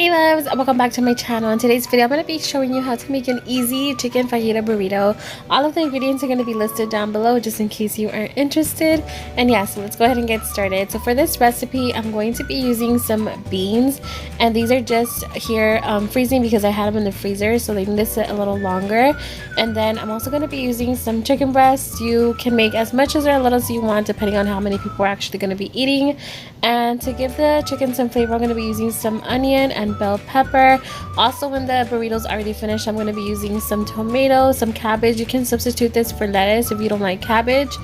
Hey loves, welcome back to my channel. In today's video I'm going to be showing you how to make an easy chicken fajita burrito. All of the ingredients are going to be listed down below just in case you are interested. And yeah, so let's go ahead and get started. So for this recipe I'm going to be using some beans, and these are just here freezing because I had them in the freezer so they need to sit a little longer. And then I'm also going to be using some chicken breasts. You can make as much as or little as you want depending on how many people are actually going to be eating. And to give the chicken some flavor I'm going to be using some onion and bell pepper. Also, when the burrito's already finished, I'm going to be using some tomatoes, some cabbage. You can substitute this for lettuce if you don't like cabbage.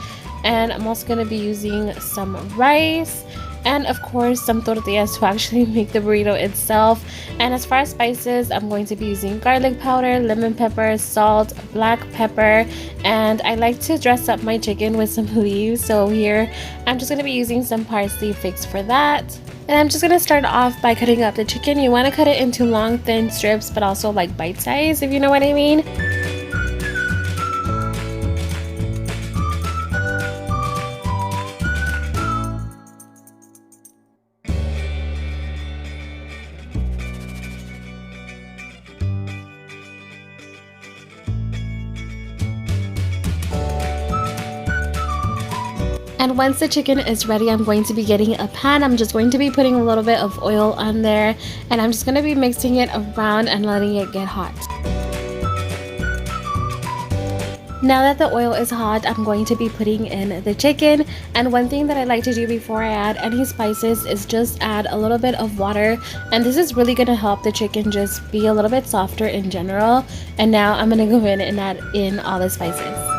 And I'm also going to be using some rice and of course some tortillas to actually make the burrito itself. And as far as spices, I'm going to be using garlic powder, lemon pepper, salt, black pepper, and I like to dress up my chicken with some leaves. So here I'm just going to be using some parsley flakes for that. And I'm just going to start off by cutting up the chicken. You want to cut it into long thin strips, but also like bite size, if you know what I mean. And once the chicken is ready, I'm going to be getting a pan. I'm just going to be putting a little bit of oil on there, and I'm just going to be mixing it around and letting it get hot. Now that the oil is hot, I'm going to be putting in the chicken. And one thing that I like to do before I add any spices is just add a little bit of water, and this is really going to help the chicken just be a little bit softer in general. And now I'm going to go in and add in all the spices.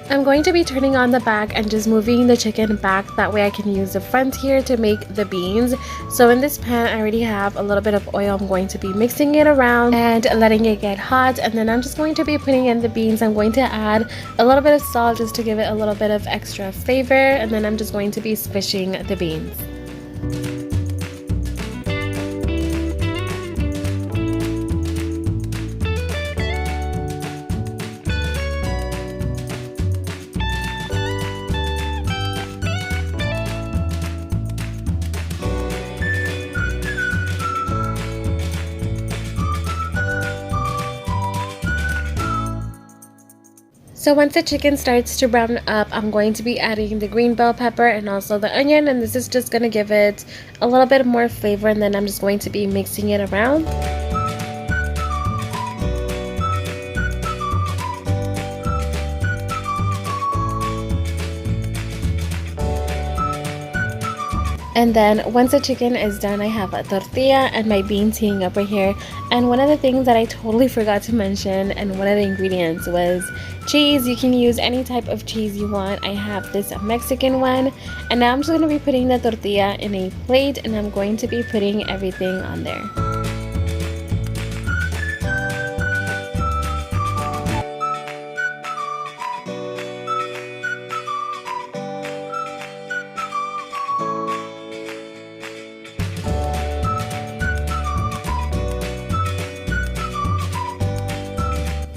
I'm going to be turning on the back and just moving the chicken back, that way I can use the front here to make the beans. So in this pan I already have a little bit of oil. I'm going to be mixing it around and letting it get hot, and then I'm just going to be putting in the beans. I'm going to add a little bit of salt just to give it a little bit of extra flavor, and then I'm just going to be squishing the beans. So once the chicken starts to brown up, I'm going to be adding the green bell pepper and also the onion, and this is just going to give it a little bit more flavor, and then I'm just going to be mixing it around. And then once the chicken is done, I have a tortilla and my beans heating up right here. And one of the things that I totally forgot to mention, and one of the ingredients, was cheese. You can use any type of cheese you want. I have this Mexican one. And now I'm just going to be putting the tortilla in a plate, and I'm going to be putting everything on there.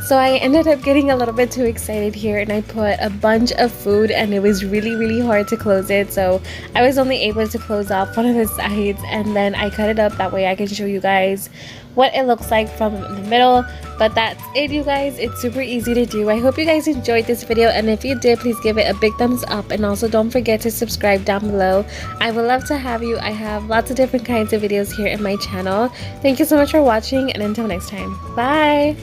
So I ended up getting a little bit too excited here, and I put a bunch of food, and it was really hard to close it. So I was only able to close off one of the sides, and then I cut it up that way I can show you guys what it looks like from the middle. But that's it, you guys. It's super easy to do. I hope you guys enjoyed this video, and if you did, please give it a big thumbs up, and also don't forget to subscribe down below. I would love to have you. I have lots of different kinds of videos here in my channel. Thank you so much for watching, and until next time, bye.